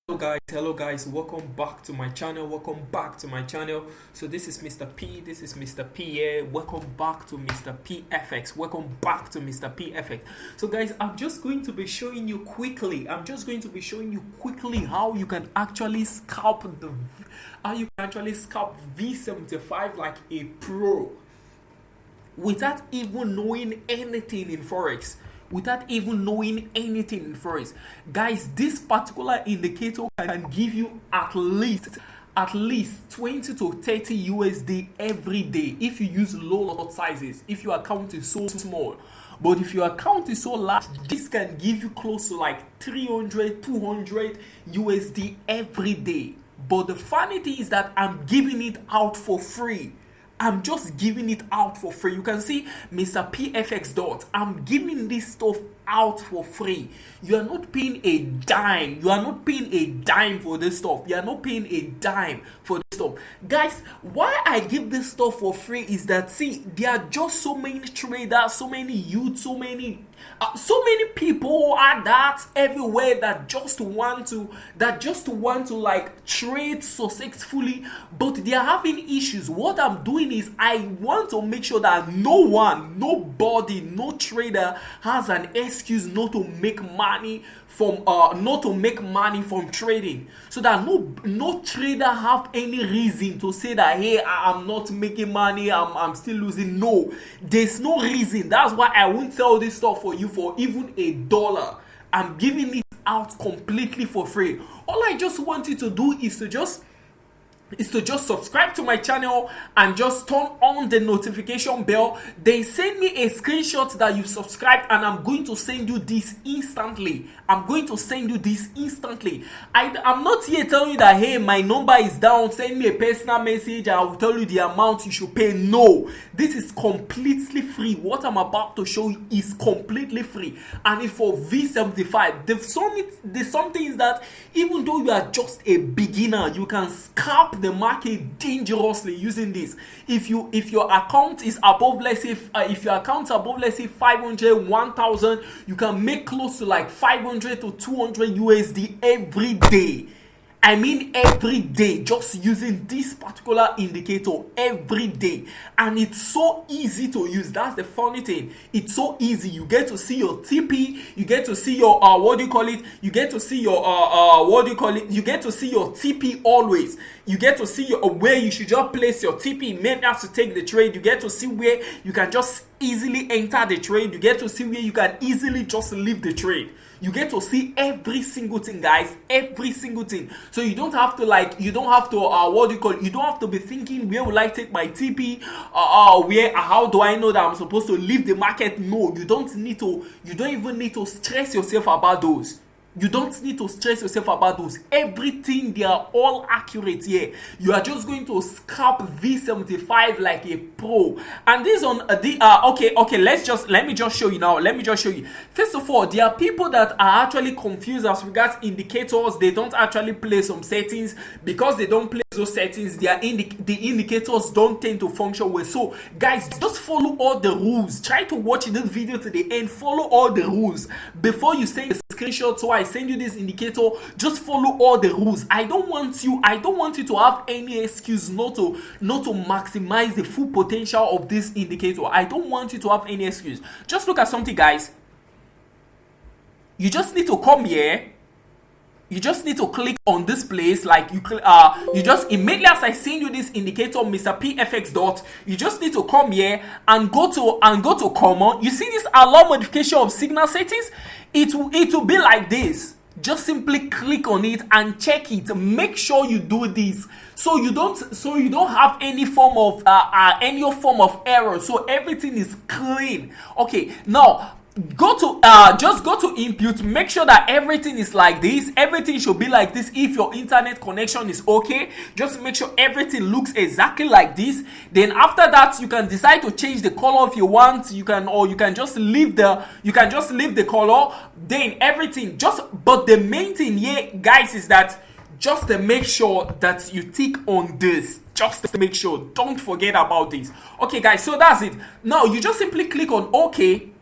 Hello guys, welcome back to my channel. So this is Mr. P here. Welcome back to Mr. PFX. So guys, I'm just going to be showing you quickly how you can actually scalp V75 like a pro without even knowing anything in forex. Guys, this particular indicator can give you at least 20 to 30 USD every day if you use low lot sizes, if your account is so small. But if your account is so large, this can give you close to like 300 200 USD every day. But the funny thing is that I'm giving it out for free. I'm just giving it out for free. You can see Mr. PFX dot. I'm giving this stuff out for free. You are not paying a dime. For this stuff. Guys, why I give this stuff for free is that, see, there are just so many traders, so many youth, so many people are that everywhere that just want to like trade successfully, but they are having issues. What I'm doing is I want to make sure that nobody, no trader has an excuse not to make money from trading, so that no trader have any reason to say that, hey, I'm not making money, I'm still losing. No, there's no reason. That's why I won't sell this stuff for you for even $1. I'm giving it out completely for free. All I just want you to do is to just subscribe to my channel and just turn on the notification bell. Then send me a screenshot that you subscribed, and I'm going to send you this instantly. I'm not here telling you that, hey, my number is down, send me a personal message, I will tell you the amount you should pay. No, this is completely free. What I'm about to show you is completely free, and it's for V75. The something is that even though you are just a beginner, you can scalp the market dangerously using this. If your account is above, let's say, 500, 1000, you can make close to like 500 to 200 USD every day. I mean every day, just using this particular indicator every day. And it's so easy to use. That's the funny thing. It's so easy. You get to see your TP, you get to see your you get to see your you get to see your TP always. You get to see where you should just place your TP, maybe have to take the trade. You get to see where you can just easily enter the trade. You get to see where you can easily just leave the trade. You get to see every single thing, guys, every single thing. So you don't have to you don't have to be thinking, where will I take my TP? How do I know that I'm supposed to leave the market? No, you don't even need to stress yourself about those. Everything, they are all accurate here. You are just going to scalp V75 like a pro. And this on okay, let me just show you now. First of all, there are people that are actually confused as regards indicators. They don't actually play some settings. Because they don't play those settings, the indicators don't tend to function well. So guys, just follow all the rules. Try to watch this video to the end. Follow all the rules before you send a screenshot. So I send you this indicator, just follow all the rules. I don't want you to have any excuse not to maximize the full potential of this indicator. I don't want you to have any excuse. Just look at something, guys. You just need to come here. You just need to click on this place, like you just immediately as I send you this indicator, Mr. PFX dot, you just need to come here and go to common. You see this allow modification of signal settings? It will be like this. Just simply click on it and check it. Make sure you do this so you don't have any form of error. So everything is clean. Okay, now just go to input. Make sure that everything is like this. Everything should be like this. If your internet connection is okay, just make sure everything looks exactly like this. Then after that, you can decide to change the color if you want. You can just leave the color. Then everything, but the main thing here, guys, is that just to make sure that you tick on this. Just to make sure, don't forget about this. Okay, guys, so that's it. Now you just simply click on OK.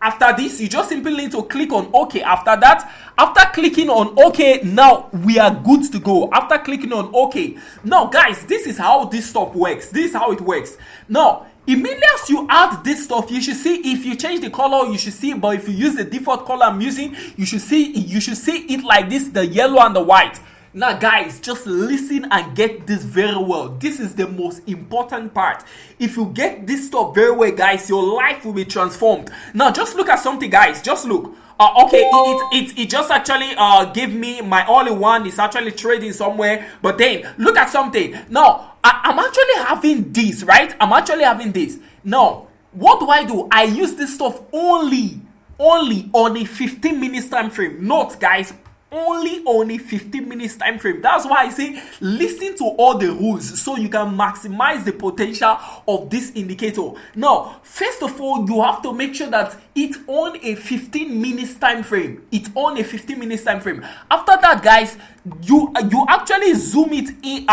After this, you just simply need to click on OK. After that, after clicking on OK, now we are good to go. After clicking on OK, now guys, this is how this stuff works. This is how it works. Now, immediately as you add this stuff, you should see, if you change the color, you should see, but if you use the default color I'm using, you should see it like this, the yellow and the white. Now guys, just listen and get this very well. This is the most important part. If you get this stuff very well, guys, your life will be transformed. Now just look at something, guys. Just look. Okay, it just actually gave me my only one is actually trading somewhere. But then look at something. Now I'm actually having this, right? I'm actually having this. Now what do? I use this stuff only on a 15 minutes time frame. Note, guys, only on a 15 minutes time frame. That's why I say listen to all the rules so you can maximize the potential of this indicator. Now, first of all, you have to make sure that it's on a 15 minutes time frame. It's on a 15 minutes time frame. After that, guys, you actually zoom it in.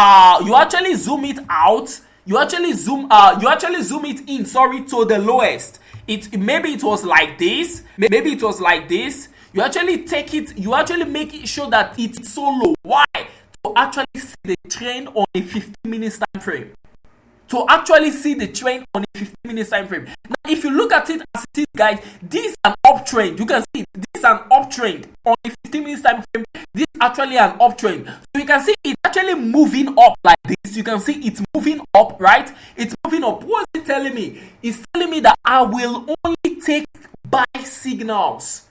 You actually zoom it out. You actually zoom it in. Sorry, to the lowest. Maybe it was like this. Maybe it was like this. You actually take it, you actually make it sure that it's so low. Why? To actually see the trend on a 15 minutes time frame. To actually see the trend on a 15 minutes time frame. Now, if you look at it as it is, guys, this is an uptrend. You can see this is an uptrend on a 15 minutes time frame. This is actually an uptrend. So you can see it's actually moving up like this. You can see it's moving up, right? It's moving up. What is it telling me? It's telling me that I will only take buy signals.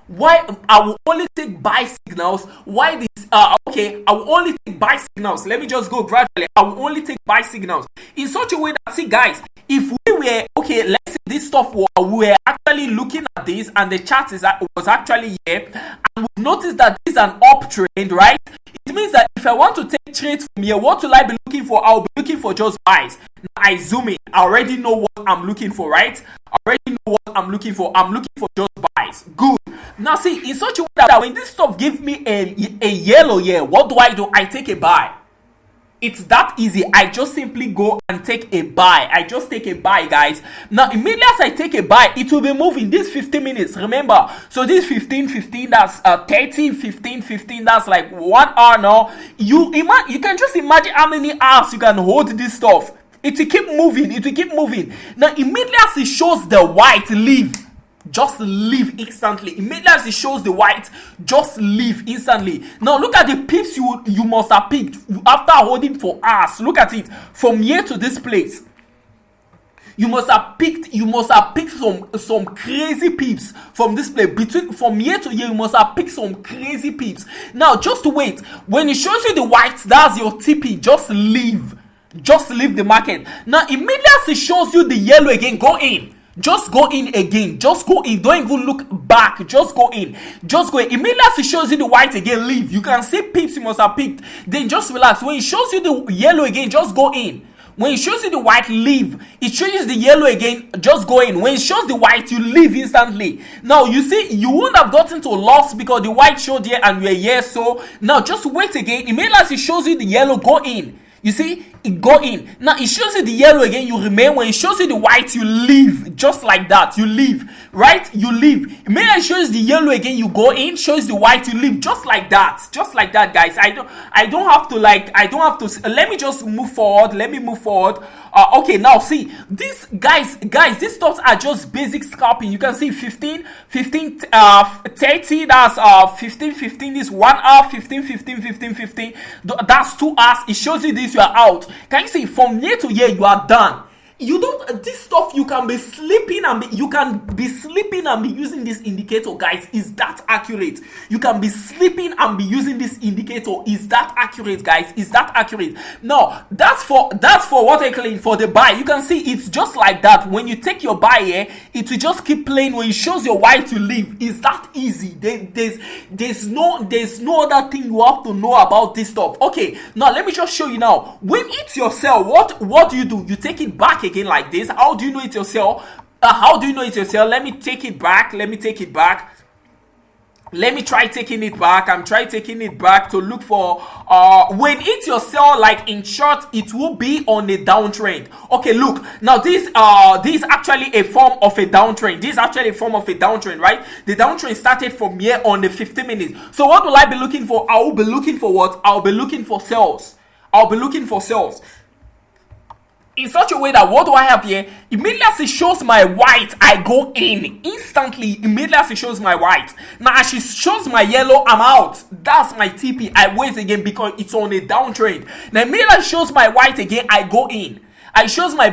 Why I will only take buy signals? Why this? Okay, I will only take buy signals. Let me just go gradually. I will only take buy signals in such a way that, see, guys, if we were okay, let's say this stuff we were actually looking at this, and the chart was actually here, and we notice that this is an uptrend, right? It means that if I want to take trades from here, what will I be looking for? I'll be looking for just buys. Now I zoom in. I already know what I'm looking for, right? I already know what I'm looking for. I'm looking for just buys. Good. Now see, in such a way that when this stuff gives me a yellow here, what do? I take a buy. It's that easy. I just simply go and take a buy. I just take a buy, guys. Now immediately as I take a buy, it will be moving this 15 minutes. Remember, so this 15, that's 30, 15, that's like 1 hour now. You can just imagine how many hours you can hold this stuff. It will keep moving. It will keep moving. Now immediately as it shows the white, leave. Just leave instantly. Immediately as it shows the white, just leave instantly. Now look at the pips you must have picked after holding for hours. Look at it from here to this place. You must have picked some crazy pips from this place. From here to here, you must have picked some crazy pips. Now just wait. When it shows you the white, that's your TP. Just leave. Just leave the market. Now immediately as it shows you the yellow again, go in. Just go in again. Just go in. Don't even look back. Just go in. Just go in. Immediately as it shows you the white again, leave. You can see pips you must have picked. Then just relax. When it shows you the yellow again, just go in. When it shows you the white, leave. It shows you the yellow again, just go in. When it shows the white, you leave instantly. Now you see, you wouldn't have gotten to loss because the white showed here and we're here. So now just wait again. Immediately as it shows you the yellow, go in. You see, it go in. Now it shows you the yellow again, you remain. When it shows you the white, you leave. Just like that, you leave. Right? You leave. Immediately it shows the yellow again, you go in. Shows the white, you leave. Just like that. Just like that, guys. I don't have to. Let me just move forward. Let me move forward. Okay, now see, these guys, these stuffs are just basic scalping. You can see 15, 30, that's 15, this 1 hour, 15. That's 2 hours. It shows you this, you are out. Can you see from year to year you are done? You don't, this stuff you can be sleeping and be using this indicator, guys. Is that accurate? You can be sleeping and be using this indicator. Is that accurate, guys? Is that accurate? No, that's for what I call for the buy. You can see it's just like that. When you take your buy here, it will just keep playing. When it shows your white to leave, is that easy? There's no other thing you have to know about this stuff. Okay, now let me just show you now. When it's your sell, what do? You take it back again like this. How do you know it's your sell? Let me take it back. Let me try taking it back. I'm trying taking it back to look for when it's your sell, like in short, it will be on a downtrend. Okay, look, now this is actually a form of a downtrend. This is actually a form of a downtrend, right? The downtrend started from here on the 50 minutes. So what will I be looking for? I will be looking for what? I'll be looking for sales. I'll be looking for sales in such a way that what do I have here? Immediately as it shows my white, I go in instantly. Immediately as it shows my white, now as it shows my yellow, I'm out. That's my TP. I wait again because it's on a downtrend. Now immediately as it shows my white again, I go in. It shows my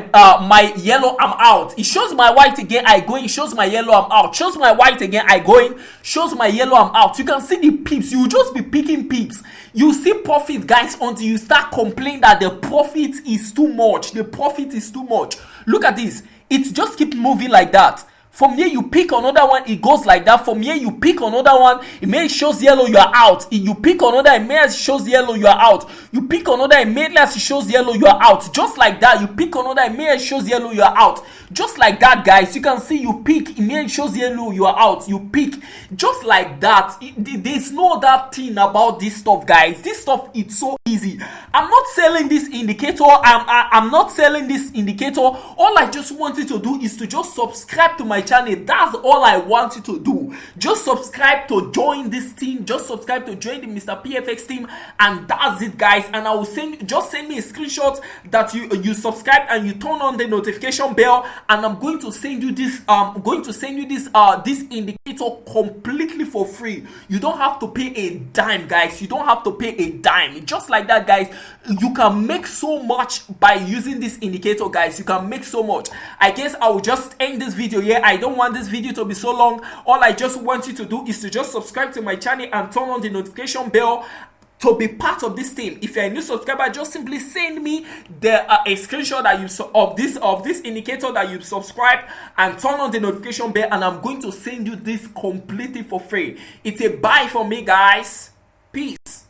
my yellow, I'm out. It shows my white again, I go in. It shows my yellow, I'm out. Shows my white again, I go in. Shows my yellow, I'm out. You can see the pips. You just be picking pips. You see profit, guys, until you start complaining that the profit is too much. The profit is too much. Look at this. It just keep moving like that. From here, you pick another one, it goes like that. From here, you pick another one, it may shows yellow, you are out. You pick another, it may shows yellow, you are out. You pick another, it may shows yellow, you are out. Just like that, you pick another, it may shows yellow, you are out. Just like that, guys. You can see you pick, it may shows yellow, you are out. You pick, just like that. There's no other thing about this stuff, guys. This stuff, it's so easy. I'm not selling this indicator. I'm not selling this indicator. All I just want you to do is to just subscribe to my channel. That's all I want you to do. Just subscribe to join this team. Just subscribe to join the Mr. PFX team, and that's it, guys. And I will send me a screenshot that you subscribe and you turn on the notification bell, and I'm going to send you this this indicator completely for free. You don't have to pay a dime, guys. You don't have to pay a dime. Just like that, guys. You can make so much by using this indicator, guys. You can make so much. I guess I will just end this video here. I don't want this video to be so long. All I just want you to do is to just subscribe to my channel and turn on the notification bell to be part of this team. If you're a new subscriber, just simply send me a screenshot that you of this indicator that you subscribe, and turn on the notification bell, and I'm going to send you this completely for free. It's a buy for me, guys. Peace.